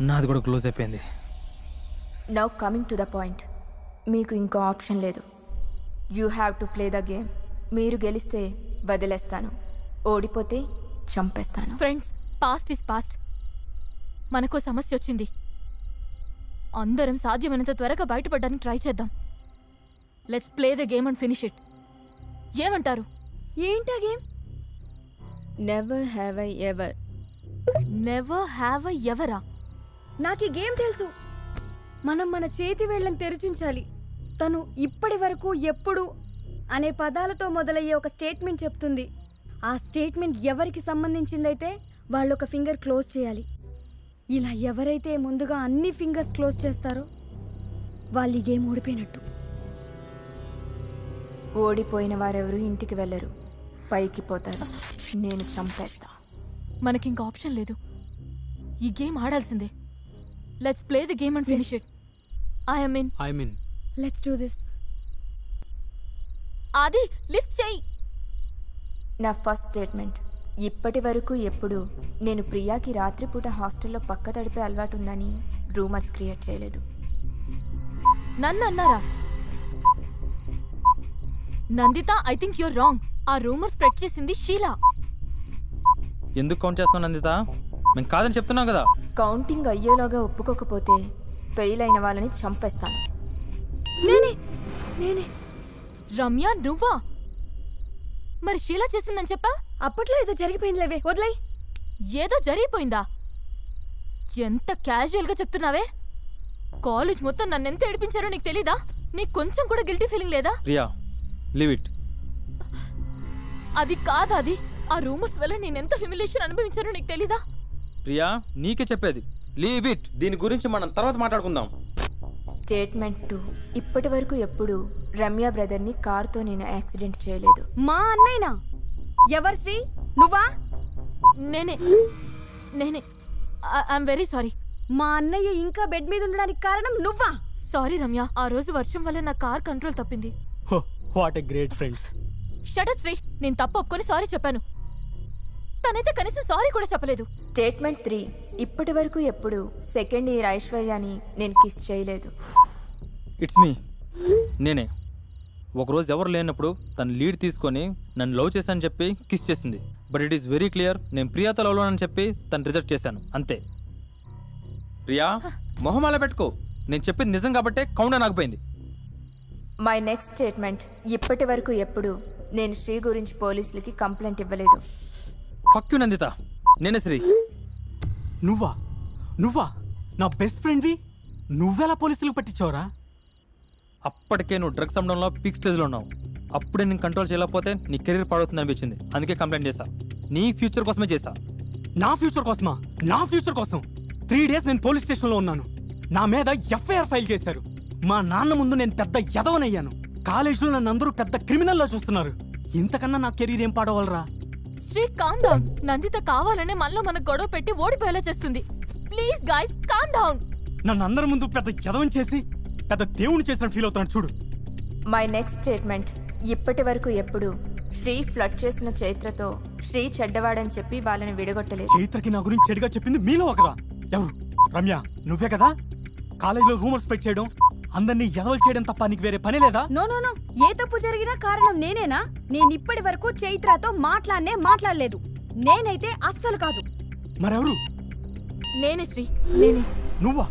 Speaker 6: నాది కూడా క్లోజ్ అయిపోయింది.
Speaker 9: Now coming to the point. మీకు ఇంకో ఆప్షన్ లేదు. You have to play the game. మీరు గెలిస్తే వదిలేస్తాను, ఓడిపోతే చంపేస్తాను.
Speaker 1: Friends, past is past. మనకో సమస్య వచ్చింది. అందరం సాధ్యమైనంత త్వరగా బయటపడడానికి ట్రై చేద్దాం. Let's play the game and finish it. ఏమంటారు?
Speaker 8: ఏంటా game?
Speaker 9: Never have I ever.
Speaker 1: Never have I ఎవరా?
Speaker 8: నాకు ఈ గేమ్ తెలుసు. మనం మన చేతి వేళ్ళని తెరిచుంచాలి. తను ఇప్పటి వరకు ఎప్పుడు అనే పదాలతో మొదలయ్యే ఒక స్టేట్మెంట్ చెప్తుంది. ఆ స్టేట్మెంట్ ఎవరికి సంబంధించిందైతే వాళ్ళు ఒక ఫింగర్ క్లోజ్ చేయాలి. ఇలా ఎవరైతే ముందుగా అన్ని ఫింగర్స్ క్లోజ్ చేస్తారో వాళ్ళు ఈ గేమ్ ఓడిపోయినట్టు.
Speaker 9: ఓడిపోయిన వారెవరు ఇంటికి వెళ్ళరు, పైకి పోతారు. నేను చంపేస్తా.
Speaker 1: మనకింక ఆప్షన్ లేదు. ఈ గేమ్ ఆడాల్సిందే. Let's play the game and finish it. I am in.
Speaker 8: Let's do this.
Speaker 1: Aadi, lift చేయి.
Speaker 9: నా ఫస్ట్ స్టేట్మెంట్. ఇప్పటి వరకు ఎప్పుడు నేను ప్రియాకి రాత్రిపూట హాస్టల్లో పక్క తడిపే అలవాటు ఉందని రూమర్స్ క్రియేట్ చేయలేదు.
Speaker 1: నన్ను అన్నారా? Nanditha, I think you're wrong. ఆ రూమర్ స్ప్రెడ్ చేసింది షీలా.
Speaker 6: ఎందుకు కౌంట్ చేస్తావు నందిత? మేము కాదని చెప్తున్నాం కదా.
Speaker 9: కౌంటింగ్ అయ్యేలోగా ఒప్పుకోకపోతే ఫెయిల్ అయిన వాళ్ళని చంపేస్తాను.
Speaker 8: నేనే.
Speaker 1: రమ్య, నువ్వా? మరి షీలా చేసిందని చెప్పా?
Speaker 8: అప్పట్లో ఏదో జరిగిపోయిందిలేవే, వదిలై.
Speaker 1: ఏదో జరిగిపోయిందా? ఎంత క్యాజువల్గా చెప్తున్నావే. కాలేజ్ మొత్తం నన్ను ఎంత ఏడిపించారో నీకు తెలీదా? నీకు కొంచెం కూడా గిల్టీ ఫీలింగ్ లేదా?
Speaker 6: Priya, leave it.
Speaker 1: అది కాదు. ఆ రూమర్స్ వల్ల నేనెంత హ్యూమిలేషన్ అనుభవించానో నీకు తెలీదా?
Speaker 6: ప్రియా, నీకే చెప్పేది. Leave it. దీని గురించి మనం తర్వాత మాట్లాడుకుందాం.
Speaker 9: స్టేట్మెంట్ 2. ఇప్పటి వరకు ఎప్పుడు రమ్య బ్రదర్ని కార్తో నేను యాక్సిడెంట్ చేయలేదు.
Speaker 8: మా అన్నయ్యనా? ఎవరు శ్రీ? నువ్వా?
Speaker 1: నేనే ఐఎమ్ వెరీ సారీ.
Speaker 8: మా అన్నయ్య ఇంకా బెడ్ మీద ఉండడానికి కారణం నువ్వా?
Speaker 1: సారీ రమ్య, ఆ రోజు వర్షం వల్ల నా కార్ కంట్రోల్ తప్పింది.
Speaker 3: What a great friends.
Speaker 1: Shut up Sri, నేను తప్పు ఒప్పుకొని సారీ చెప్పాను. తనైతే కనీసం సారీ కూడా చెప్పలేదు.
Speaker 9: స్టేట్మెంట్ 3. ఇప్పటి వరకు ఎప్పుడు సెకండ్ ఇయర్ ఐశ్వర్యాని నేను కిస్ చేయలేదు.
Speaker 6: It's me. నేనే. ఒకరోజు ఎవరు లేనప్పుడు తను లీడ్ తీసుకొని నన్ను లవ్ చేశానని చెప్పి కిస్ చేసింది. But it is very clear, నేను ప్రియాతో లవ్లో అని చెప్పి తను రిజెక్ట్ చేశాను అంతే. ప్రియా మొహమాల పెట్టుకో, నేను చెప్పింది నిజం కాబట్టే కౌంటర్ ఆగిపోయింది.
Speaker 9: My next statement. ఇప్పటి వరకు ఎప్పుడు నేను శ్రీ గురించి పోలీసులకి కంప్లైంట్ ఇవ్వలేదు.
Speaker 6: ఫక్ యు నందిత, నేనే శ్రీ.
Speaker 3: నువ్వా నా బెస్ట్ ఫ్రెండ్వి? నువ్వెలా పోలీసులకు పట్టించావురా?
Speaker 6: అప్పటికే నువ్వు డ్రగ్స్ అమ్మడంలో పీక్ స్టేజ్లో ఉన్నావు. అప్పుడే నేను కంట్రోల్ చేయలేకపోతే నీ కెరీర్ పాడవుతుంది అనిపించింది, అందుకే కంప్లైంట్ చేశా. నీ ఫ్యూచర్ కోసమే చేశా.
Speaker 3: నా ఫ్యూచర్ కోసమా? నా ఫ్యూచర్ కోసం 3 days నేను పోలీస్ స్టేషన్లో ఉన్నాను. నా మీద ఎఫ్ఐఆర్ ఫైల్ చేశారు. మా నాన్న ముందు నేను పెద్ద యదవనయ్యాను. కాలేజీలో నన్ను అందరూ పెద్ద క్రిమినల్లా చూస్తున్నారు. ఇంతకన్నా నా కెరీర్ ఏం పాడవాలరా?
Speaker 1: Sri calm down. నందిత కావాలనే మనలో మనకు గొడవ పెట్టి ఓడిపోయేలా చేస్తుంది. Please guys calm down.
Speaker 3: నన్ను అందరి ముందు పెద్ద యదవని చేసి పెద్ద దేవుని చేసిన ఫీల్ అవుతున్నాడు చూడు.
Speaker 9: My next statement. ఇప్పటి వరకు ఎప్పుడు శ్రీ ఫ్లడ్ చేసిన చైత్రతో శ్రీ చెడ్డవాడని చెప్పి వాళ్ళని విడగొట్టలేదు.
Speaker 3: చైత్రకి నా గురించి చెడుగా చెప్పింది మీలో ఒకరా? ఎవరు? రమ్య నువ్వే కదా? కాలేజీలో రూమర్స్ స్ప్రెడ్ చేయడం, అందరినీ ఎదవలు చేయడం తప్ప నీకు వేరే పని లేదా?
Speaker 8: నో, ఏ తప్పు జరిగినా కారణం నేనేనా? నేను ఇప్పటి వరకు చైత్రతో మాట్లాడలేదు. నేనైతే అస్సలు కాదు.
Speaker 3: మరెవరు?
Speaker 1: నేనే శ్రీ, నేనే.
Speaker 3: నువ్వా?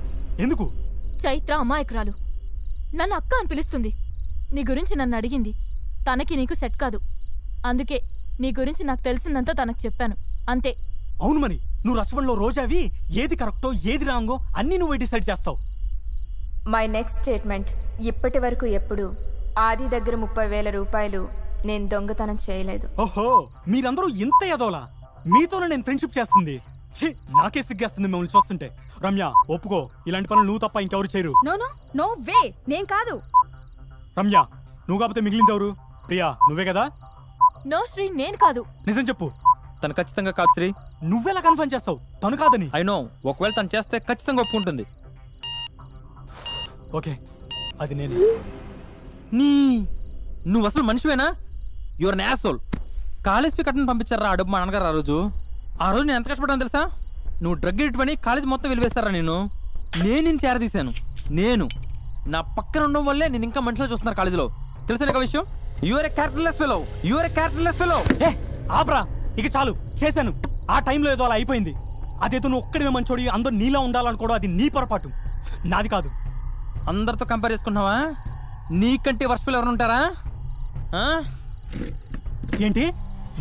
Speaker 3: ఎందుకు?
Speaker 1: చైత్ర అమాయకురాలు. నన్ను అక్క అని పిలుస్తుంది. నీ గురించి నన్ను అడిగింది. తనకి నీకు సెట్ కాదు. అందుకే నీ గురించి నాకు తెలిసిందంతా తనకు చెప్పాను అంతే.
Speaker 3: అవును మరి, నువ్వు రచబంలో రోజావి ఏది కరెక్టో ఏది రాంగో అన్ని నువ్వే డిసైడ్ చేస్తావు.
Speaker 9: My next statement. ఇప్పటి వరకు ఎప్పుడు ఆది దగ్గర 30,000 రూపాయలు నేను దొంగతనం చేయలేదు.
Speaker 3: ఓహో, మీరందరూ ఇంత ఎదోలా? మీతోనే నేను ఫ్రెండ్షిప్ చేస్తుంది. ఛీ, నాకే సిగ్గేస్తుంది మిమ్మల్ని చూస్తుంటే. రమ్య ఒప్పుకో, ఇలాంటి పనులు నువ్వు తప్ప ఇంకెవరు చేయరు.
Speaker 8: నో వే, నేను కాదు.
Speaker 3: రమ్య నువ్వు కాకపోతే మిగిలింది ఎవరు? ప్రియా నువ్వే కదా?
Speaker 1: నో శ్రీ, నేను కాదు.
Speaker 3: నిజం చెప్పు.
Speaker 6: తను ఖచ్చితంగా కాదు శ్రీ.
Speaker 3: నువ్వెలా కన్ఫర్మ్ చేస్తావు తను కాదని?
Speaker 6: ఐ నో, ఒకవేళ తను చేస్తే ఖచ్చితంగా ఒప్పుకుంటుంది.
Speaker 3: ఓకే, అది నేనే.
Speaker 6: నువ్వు అసలు మనిషివేనా? You're an asshole. College fee కట్టని పంపించారా ఆ డబ్బు మా నాన్నగారు? ఆ రోజు నేను ఎంత కష్టపడ్డాను తెలుసా? నువ్వు డ్రగ్ ఇటువని కాలేజ్ మొత్తం వెలివేస్తారా? నేను నిన్ను చేరదీశాను. నేను నా పక్కన ఉండడం వల్లే నేను ఇంకా మనుషులు చూస్తున్నారు కాలేజీలో. తెలుసా నీకు విషయం? You're a characterless fellow.
Speaker 3: ఏ ఆబ్రా, ఇక చాలు, చేశాను. ఆ టైంలో ఏదో అలా అయిపోయింది. అదేదో నువ్వు ఒక్కడివే మంచోడి, అందరూ నీలా ఉండాలనుకోవడం అది నీ పొరపాటు, నాది కాదు.
Speaker 6: అందరితో కంపేర్ చేసుకుంటున్నావా? నీకంటే వర్స్ట్ ఫెలో ఎవరు ఉంటారా?
Speaker 3: ఏంటి?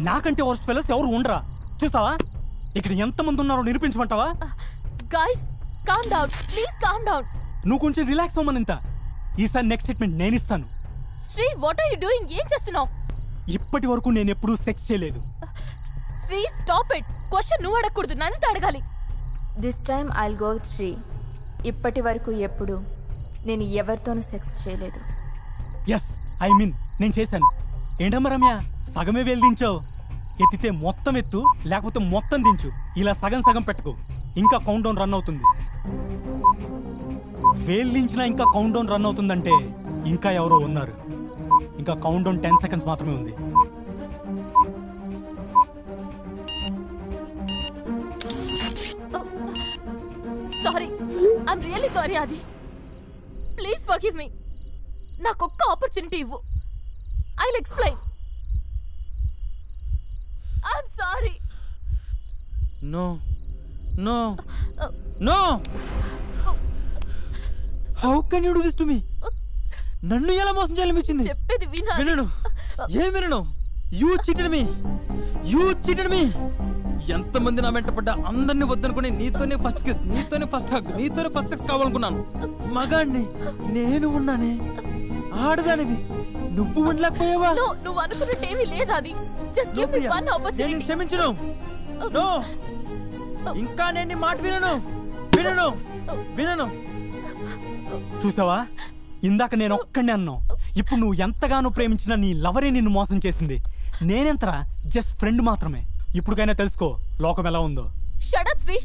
Speaker 3: నాకంటే వర్స్ట్ ఫెలోస్ ఎవరు ఉండరా? చూస్తావా ఇక్కడ ఎంతమంది ఉన్నారో నిరూపించమంటావా?
Speaker 1: Guys calm down, please calm down.
Speaker 3: నువ్వు కొంచెం రిలాక్స్ అవ్వమనింత. ఈసారి నెక్స్ట్ స్టేట్మెంట్ నేను ఇస్తాను.
Speaker 1: Sri what are you doing? ఏం చేస్తున్నావు?
Speaker 3: ఇప్పటి వరకు నేను ఎప్పుడూ సెక్స్ చేయలేదు.
Speaker 1: Shri stop it. క్వశ్చన్ నువ్వు అడగకూడదు, నన్ను అడగాలి.
Speaker 9: This time I'll go with Sri. ఇప్పటి వరకు ఎప్పుడు నేను ఎవరితోనూ సెక్స్ చేయలేదు.
Speaker 3: ఎస్, ఐ మీన్ నేను చేశాను. ఏంటమ్మా రమ్య, సగమే వేలు దించావు. ఎత్తితే మొత్తం ఎత్తు, లేకపోతే మొత్తం దించు. ఇలా సగం సగం పెట్టుకో, ఇంకా కౌంట్ డౌన్ రన్ అవుతుంది. వేలు దించినా ఇంకా కౌంట్ డౌన్ రన్ అవుతుందంటే ఇంకా ఎవరో ఉన్నారు. ఇంకా కౌంట్ డౌన్ 10 seconds మాత్రమే ఉంది.
Speaker 1: Sorry, I'm really sorry Aadi. Please forgive me. నాకొక్క ఆపర్చునిటీ ఇవ్వు. I will explain. I'm sorry.
Speaker 6: No. How can you do this to me? నన్ను ఎలా మోసం చేయాలనిపించింది?
Speaker 1: చెప్పేది
Speaker 6: వినను. ఏం వినను? You cheated me. ఎంతమంది నా వెంట పడ్డా అందరినీ వద్దనుకుని నీతోనే ఫస్ట్ కిస్, నీతోనే ఫస్ట్ హగ్, నీతోనే ఫస్ట్ సెక్స్ కావాలనుకున్నాను. మగాడిని నేను ఉన్నానే, ఆడదానివి నువ్వు ఉండలేకపోయావా?
Speaker 1: నువ్వు అనుకున్నట్టేమీ లేదు అది. Just give me one opportunity.
Speaker 6: క్షమించును. No, ఇంకా నేను నీ మాట వినను.
Speaker 3: చూసావా, ఇందాక నేను ఒక్కడే అన్నావు. ఇప్పుడు నువ్వు ఎంతగానో ప్రేమించిన నీ లవరే నిన్ను మోసం చేసింది. నేనెంతరా జస్ట్ ఫ్రెండ్ మాత్రమే. ఇప్పుడుకైనా తెలుసుకో, లోకం ఎలా ఉందో.
Speaker 1: Shut up Sri.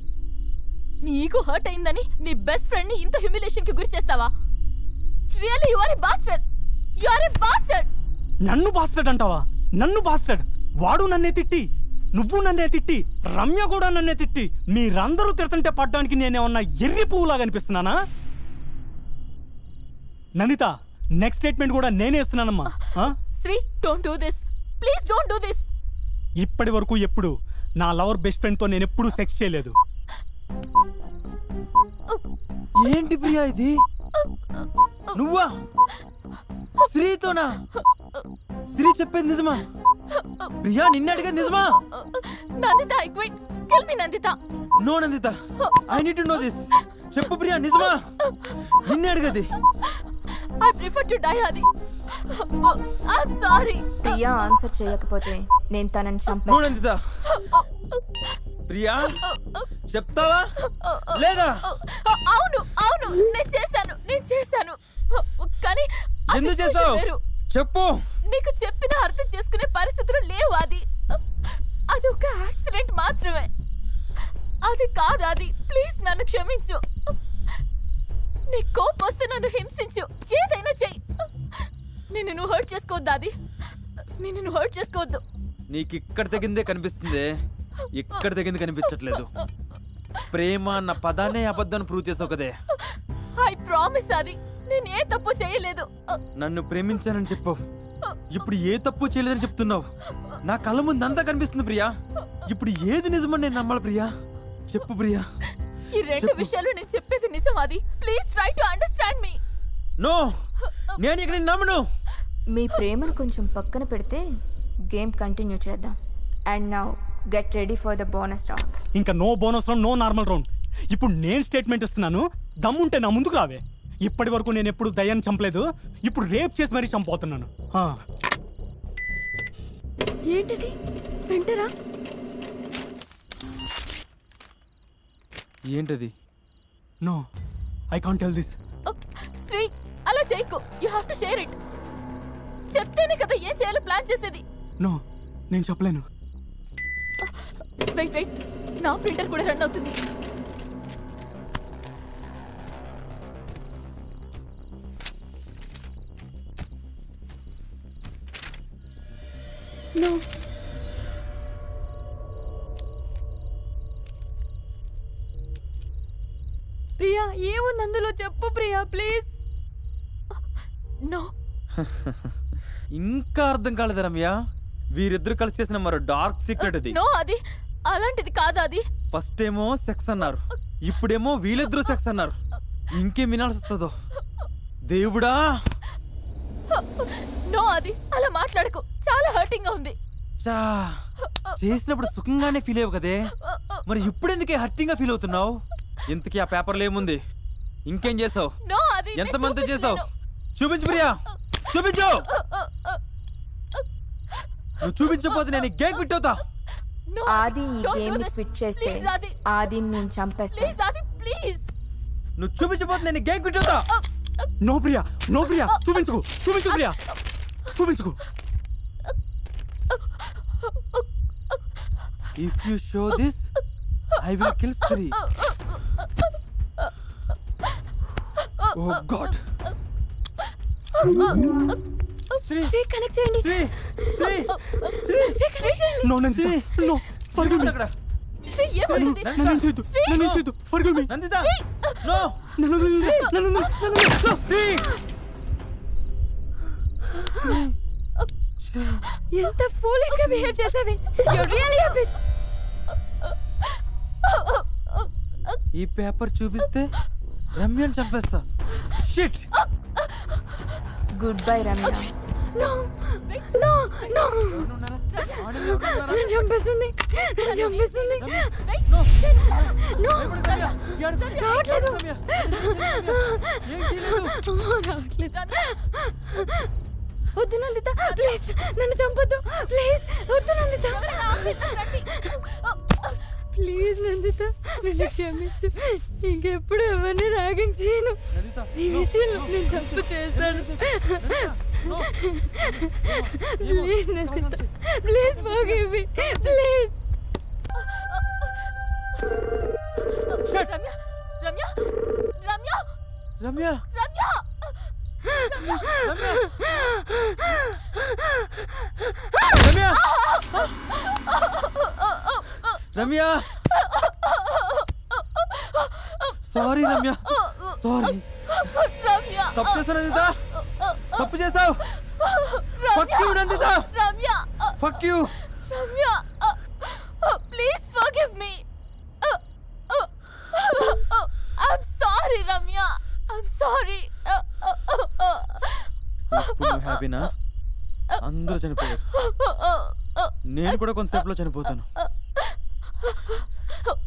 Speaker 1: నీకు హర్ట్ అయిందని నీ బెస్ట్ ఫ్రెండ్ ని ఇంత హ్యూమిలేషన్ కి గురి చేస్తావా? Really you are a bastard. You are a bastard.
Speaker 3: నన్ను బాస్టర్డ్ అంటావా? నన్ను బాస్టర్డ్? వాడు నన్నే తిట్టి, నువ్వు నన్నే తిట్టి, రమ్య కూడా నన్నే తిట్టి, మీరందరూ తిడుతుంటే పడ్డానికి నేనేమన్నా ఎర్రి పువ్వులాగా అనిపిస్తున్నానా? ననిత, నెక్స్ట్ స్టేట్మెంట్ కూడా నేనే ఇస్తున్నానమ్మా.
Speaker 1: Sri, don't do this. Please don't do this.
Speaker 3: ఇప్పటి వరకు ఎప్పుడు నా లవర్ బెస్ట్ ఫ్రెండ్ తో నేను ఎప్పుడూ సెక్స్ చేయలేదు.
Speaker 6: ఏంటి ప్రియా ఇది? నువ్వా శ్రీతోనా? శ్రీ చెప్పేది నిజమా? ప్రియా నిన్ను అడిగేది నిజమా?
Speaker 1: Nanditha, I quit. Kill me Nanditha.
Speaker 6: No Nanditha, I need to know this. చెప్పు ప్రియా, నిజమా? నిన్నే అడిగేది.
Speaker 1: I prefer to die Aadi. I'm sorry.
Speaker 9: Priya answer చేయకపోతే నేను తనని
Speaker 6: నో
Speaker 9: చంపేస్తాను.
Speaker 6: నందిత. ప్రియా చెప్తావా లేదా?
Speaker 1: అవును అవును, నేను చేశాను. కానీ
Speaker 6: ఎందుకు చేసావు? చెప్పు.
Speaker 1: నీకు చెప్పినా అర్థం చేసుకునే పరిస్థితులు లేవు. అది ఒక యాక్సిడెంట్ మాత్రమే. అది కాదు అది. ప్లీజ్ నన్ను క్షమించు. నీ కోపం వస్తే నన్ను హింసించు, ఏదైనా చెయ్యి. నిన్ను నువ్వు హర్ట్ చేసుకోవద్దు అది. నిన్ను నువ్వు హర్ట్ చేసుకోవద్దు.
Speaker 6: నీకు ఇక్కడ తెగిందే కనిపిస్తుంది, ఇక్కడ తెగింది కనిపించట్లేదు. ప్రేమ అన్న పదాన్నే అబద్ధాన్ని ప్రూవ్ చేసావు కదే.
Speaker 1: ఐ ప్రామిస్ అది. నేను ఏ తప్పు చేయలేదు.
Speaker 6: నన్ను ప్రేమించానని చెప్పు, ఇప్పుడు ఏ తప్పు చేయలేదని చెప్తున్నావు. నా కళ్ళ ముందు అంతా కనిపిస్తుంది ప్రియా. ఇప్పుడు ఏది నిజమని నేను నమ్మాలి ప్రియా? చెప్పు ప్రియా.
Speaker 1: ఈ రెండు విషయాలు నేను చెప్పేది నిజం అది. Please try to understand me.
Speaker 6: No, నేను ఇక్కడ నమ్మను.
Speaker 9: మీ ప్రేమను కొంచెం పక్కన పెడితే గేమ్ కంటిన్యూ చేద్దాం. And now get ready for the bonus round.
Speaker 3: ఇంకా no bonus round, no normal round. ఇప్పుడు నేను స్టేట్మెంట్ ఇస్తున్నాను, దమ్ముంటే నా ముందుకు రావే. ఇప్పటి వరకు నేను ఎప్పుడు దయ్యాన్ని చంపలేదు, ఇప్పుడు రేప్ చేసి మరీ చంపబోతున్నాను.
Speaker 8: ఏంటిది? ప్రింటరా?
Speaker 6: ఏంటది?
Speaker 3: No, I can't tell this.
Speaker 1: Sri, అలా చేయకు. You have to share it. చెప్తేనే కదా ఏం చేయాలో ప్లాన్ చేసేది.
Speaker 3: నో, నేను చెప్పలేను.
Speaker 1: వెయిట్, నా ప్రింటర్ కూడా రన్ అవుతుంది.
Speaker 8: నో. ప్రియా, ఏముంది అందులో? చెప్పు ప్రియా, ప్లీజ్.
Speaker 1: నో.
Speaker 6: ఇంకా అర్థం కాలేదు రమ్య. వీరిద్దరు కలిసి చేసిన మరో డార్క్ సీక్రెట్ అది.
Speaker 1: నో, అది అలాంటిది కాదు. అది
Speaker 6: ఫస్ట్ ఏమో సెక్స్ అన్నారు, ఇప్పుడేమో వీళ్ళిద్దరూ సెక్స్ అన్నారు. ఇంకేం వినాల్సి వస్తుందో దేవుడా.
Speaker 1: నో, అది అలా మాట్లాడకు. చాలా హర్టింగ్ గా ఉంది.
Speaker 6: చా, చేసినప్పుడు సుఖంగానే ఫీల్ అయ్యావు కదే, మరి ఇప్పుడు ఎందుకే హర్టింగ్ గా ఫీల్ అవుతున్నావు? ఇంతకీ ఆ పేపర్లో ఏముంది? ఇంకేం చేసావు?
Speaker 1: నో, అది
Speaker 6: ఎంతమంది చేసావు? చూపించు ప్రియా, చూపించు. నువ్వు చూపించకపోతే నేను గేమ్ క్విట్ అవుతా.
Speaker 9: ఆది ఈ గేమ్ ని క్విట్ చేస్తే ఆదిని నేను చంపేస్తా.
Speaker 6: నువ్వు చూపించకపోతే నేను గేమ్ క్విట్ అవుతా.
Speaker 3: నో ప్రియా, చూపించుకు ప్రియా, చూపించుకు.
Speaker 6: If you show this, I will kill Sri. Oh God.
Speaker 8: Sri, connect చేయండి.
Speaker 6: Sri.
Speaker 3: No Nanditha, no, forgive me. నన్ను చేయొద్దు, ఫర్గివ్ మీ.
Speaker 6: నందిత, నో.
Speaker 3: నన్ను
Speaker 6: శ్రీ.
Speaker 8: ఎంత ఫూలిష్ గా బిహేవ్ చేసావే. You really a bitch.
Speaker 6: ఈ పేపర్ చూపిస్తే రమ్యని చంపేస్తా. Shit.
Speaker 9: Good bye Ramya.
Speaker 8: No. నన్ను చంపేస్తుంది. నో, రావట్లేదు. వద్దు నందిత, ప్లీజ్ నన్ను చంపొద్దు. ప్లీజ్ వద్దు నందిత. ప్లీజ్ నందిత, నన్ను క్షమించు. ఇంకెప్పుడు ఎవరిని ర్యాగింగ్ చేయను. ఈ విషయంలో నేను తప్పు చేశాను. Please Nanditha, please forgive me, please.
Speaker 1: Ramya Ramya Ramya
Speaker 6: Ramya
Speaker 1: Ramya
Speaker 6: Ramya sorry Ramya sorry
Speaker 1: Ramya
Speaker 6: తప్పు చేశాను నందిత తప్పు చేసావు fuck you Nanditha
Speaker 1: Ramya
Speaker 6: fuck you
Speaker 1: Ramya please forgive me I'm sorry Ramya I'm sorry
Speaker 6: ఇప్పుడు నువ్వు హ్యాపీనా అందరూ చనిపోయారు నేను కూడా కొంతసేపులో చనిపోతాను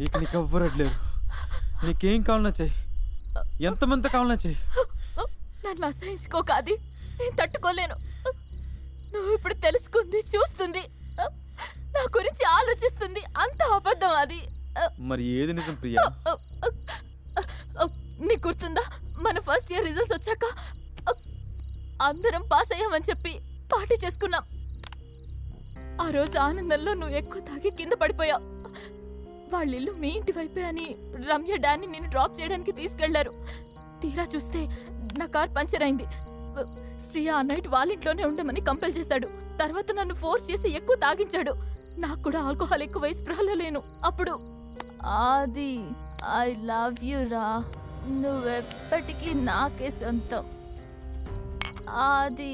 Speaker 6: ఇక నీకు ఎవ్వరు అడ్లేరు నీకేం కావాలన్నా చెయ్యి ఎంతమంది కావాలన్నా చెయ్యి
Speaker 1: నన్ను అసహించుకోకాది నేను తట్టుకోలేను నువ్వు ఇప్పుడు తెలుసుకుంది చూస్తుంది నా గురించి ఆలోచిస్తుంది అంత అబద్ధం అది
Speaker 6: మరి ఏది నిజం ప్రియా
Speaker 1: నీకు గుర్తుందా మన ఫస్ట్ ఇయర్ రిజల్ట్స్ వచ్చాక అందరం పాస్ అయ్యామని చెప్పి పార్టీ చేసుకున్నాం ఆ రోజు ఆనందంలో నువ్వు ఎక్కువ తాగి కింద పడిపోయావు వాళ్ళ ఇల్లు మీ ఇంటి వైపే అని రమ్య డాన్ని నేను డ్రాప్ చేయడానికి తీసుకెళ్లారు తీరా చూస్తే నా కార్ పంచర్ అయింది శ్రీయ ఆ నైట్ వాళ్ళ ఇంట్లోనే ఉండమని కంపెల్ చేశాడు తర్వాత నన్ను ఫోర్స్ చేసి ఎక్కువ తాగించాడు నాకు కూడా ఆల్కహాల్ ఎక్కువ స్పృహలో లేను అప్పుడు అది ఐ లవ్ యు రా నువ్వెప్పటికీ నాకే సొంతం అది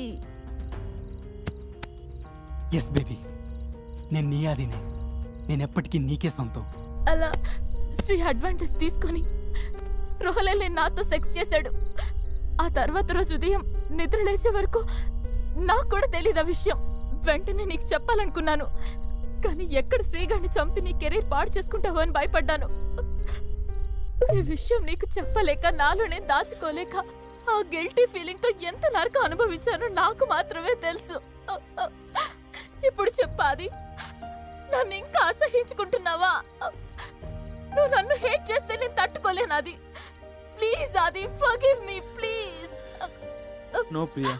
Speaker 3: ఎస్ బేబీ నేను నీ ఆదినే నేను ఎప్పటికీ నీకే సొంతం
Speaker 1: అలా శ్రీ అడ్వాంటేజ్ తీసుకొని స్పృహలే లేని నాతో సెక్స్ చేశాడు ఆ తర్వాత రోజు ఉదయం నిద్ర లేచే వరకు నాకు కూడా తెలియదు ఆ విషయం వెంటనే నీకు చెప్పాలనుకున్నాను కానీ ఎక్కడ శ్రీగాడిని చంపి నీ కెరీర్ పాడు చేసుకుంటావు అని భయపడ్డాను ఈ విషయం నీకు చెప్పలేక నాలో నేను దాచుకోలేక ఆ గిల్టీ ఫీలింగ్ తో ఎంత నరకం అనుభవించానో నాకు మాత్రమే తెలుసు ఇప్పుడు చెప్పాది నన్ను ఇంకా అసహించుకుంటున్నావా నువ్వు నన్ను హేట్ చేస్తే నేను తట్టుకోలేను అది ప్లీజ్ అది forgive me please
Speaker 6: no Priya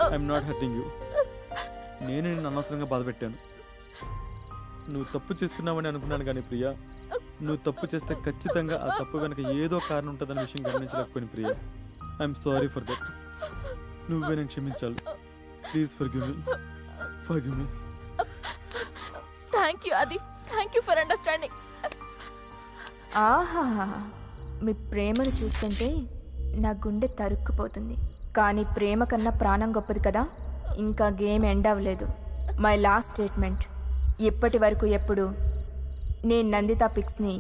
Speaker 6: I'm not hurting you నేను నిన్ను అనవసరంగా బాధ పెట్టాను నువ్వు తప్పు చేస్తున్నావని అనుకున్నాను కానీ ప్రియా నువ్వు తప్పు చేస్తే ఖచ్చితంగా ఆ తప్పు వెనక ఏదో కారణం ఉంటుందన్న విషయం గమనించలేకపోయింది Priya I'm sorry for that నువ్వే నేను క్షమించాలి please forgive me
Speaker 1: thank you అది థ్యాంక్ యూ ఫర్ అండర్స్టాండింగ్
Speaker 9: ఆహా మీ ప్రేమను చూస్తుంటే నా గుండె తరుక్కుపోతుంది కానీ ప్రేమ కన్నా ప్రాణం గొప్పది కదా ఇంకా గేమ్ ఎండ్ అవ్వలేదు మై లాస్ట్ స్టేట్మెంట్ ఇప్పటి వరకు ఎప్పుడు నేను నందిత పిక్స్ని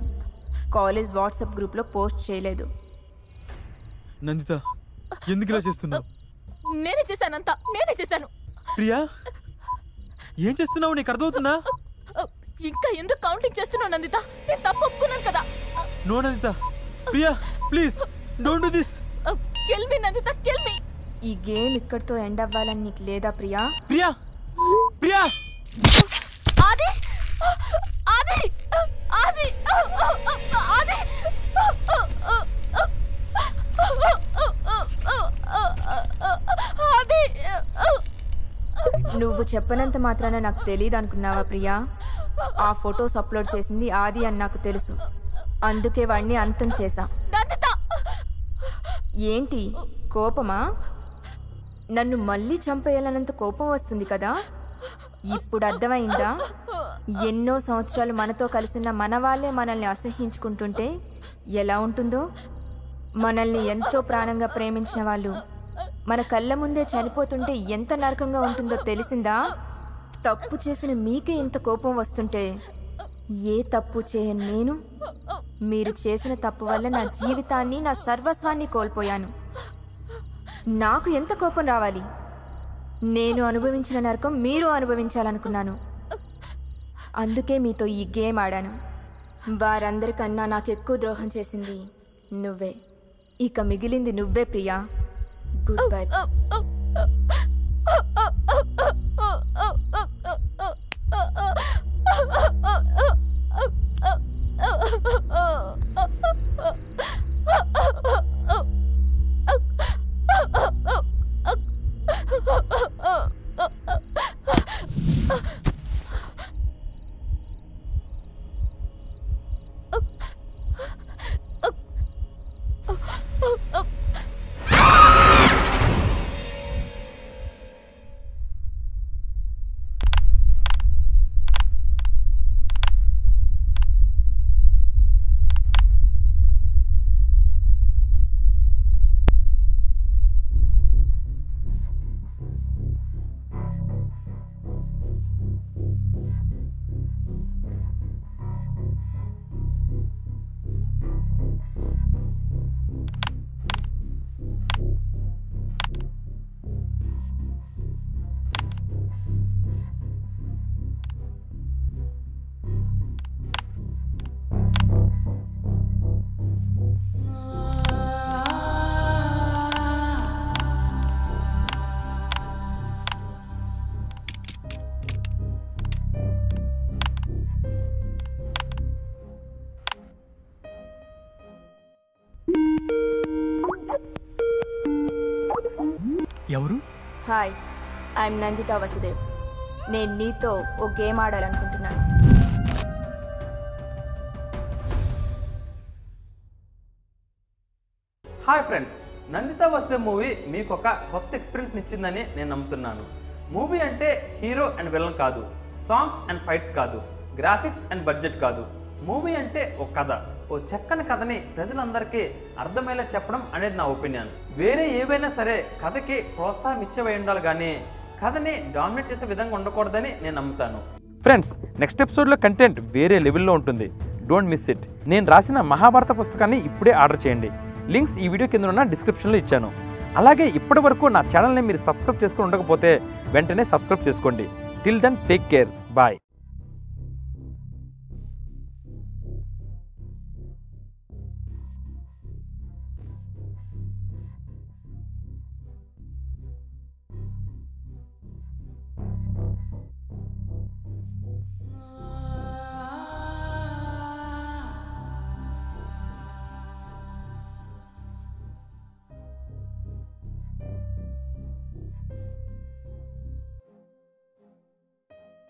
Speaker 9: కాలేజ్ వాట్సాప్ గ్రూప్లో పోస్ట్ చేయలేదు
Speaker 6: నందిత ఎందుకు ఇలా చేస్తున్నావు
Speaker 1: నేనే చేశాను
Speaker 6: ప్రియా ఏం చేస్తున్నావు నీకు అర్థమవుతుందా
Speaker 1: ఇంకా ఎందుకు కౌంటింగ్ చేస్తున్నావు నందిత నేను తప్పు ఒప్పుకున్నాను కదా
Speaker 6: no Nanditha Priya please don't do this
Speaker 1: kill me Nanditha kill me
Speaker 9: ఈ గేమ్ ఇక్కడితో ఎండ్ అవ్వాలని నీకు లేదా ప్రియా
Speaker 6: ప్రియా ప్రియా
Speaker 1: ఆది ఆది ఆది ఆది ఆది
Speaker 9: నువ్వు చెప్పనంత మాత్రాన నాకు తెలియదు అనుకున్నావా ప్రియా ఆ ఫొటోస్ అప్లోడ్ చేసింది ఆది అని నాకు తెలుసు అందుకే వాడిని అంతం చేశా ఏంటి కోపమా నన్ను మళ్ళీ చంపేయాలన్నంత కోపం వస్తుంది కదా ఇప్పుడు అర్థమైందా ఎన్నో సంవత్సరాలు మనతో కలిసిన మన వాళ్ళే మనల్ని అసహ్యించుకుంటుంటే ఎలా ఉంటుందో మనల్ని ఎంతో ప్రాణంగా ప్రేమించిన వాళ్ళు మన కళ్ళ ముందే చనిపోతుంటే ఎంత నరకంగా ఉంటుందో తెలిసిందా తప్పు చేసిన మీకే ఇంత కోపం వస్తుంటే ఏ తప్పు చేయను నేను మీరు చేసిన తప్పు వల్ల నా జీవితాన్ని నా సర్వస్వాన్ని కోల్పోయాను నాకు ఎంత కోపం రావాలి నేను అనుభవించిన నరకం మీరు అనుభవించాలనుకున్నాను అందుకే మీతో ఈ గేమ్ ఆడాను వారందరికన్నా నాకు ఎక్కువ ద్రోహం చేసింది నువ్వే ఇక మిగిలింది నువ్వే ప్రియా గుడ్ బై
Speaker 3: ఎవరు?
Speaker 9: Hi, I'm Nanditha Vasudev. నేను నీతో ఓ గేమ్ ఆడాలనుకుంటున్నాను.
Speaker 6: Hi friends, Nanditha Vasudev movie మీకు ఒక కొత్త ఎక్స్పీరియన్స్ ఇచ్చిందని నేను నమ్ముతున్నాను. మూవీ అంటే హీరో అండ్ విలన్ కాదు, సాంగ్స్ అండ్ ఫైట్స్ కాదు, గ్రాఫిక్స్ అండ్ బడ్జెట్ కాదు. మూవీ అంటే ఒక కథ, ఓ చక్కని కథని ప్రజలందరికీ అర్థమయ్యేలా చెప్పడం అనేది నా ఒపీనియన్. వేరే ఏవైనా సరే కథకి ప్రోత్సాహం ఇచ్చేవై ఉండాలి కానీ కథని డామినేట్ చేసే విధంగా ఉండకూడదని నేను నమ్ముతాను.
Speaker 10: ఫ్రెండ్స్, నెక్స్ట్ ఎపిసోడ్లో కంటెంట్ వేరే లెవెల్లో ఉంటుంది. Don't miss it. నేను రాసిన మహాభారత పుస్తకాన్ని ఇప్పుడే ఆర్డర్ చేయండి. లింక్స్ ఈ వీడియో కింద ఉన్న డిస్క్రిప్షన్లో ఇచ్చాను. అలాగే ఇప్పటి వరకు నా ఛానల్ని మీరు సబ్స్క్రైబ్ చేసుకుని ఉండకపోతే వెంటనే సబ్స్క్రైబ్ చేసుకోండి. Till then take care. Bye.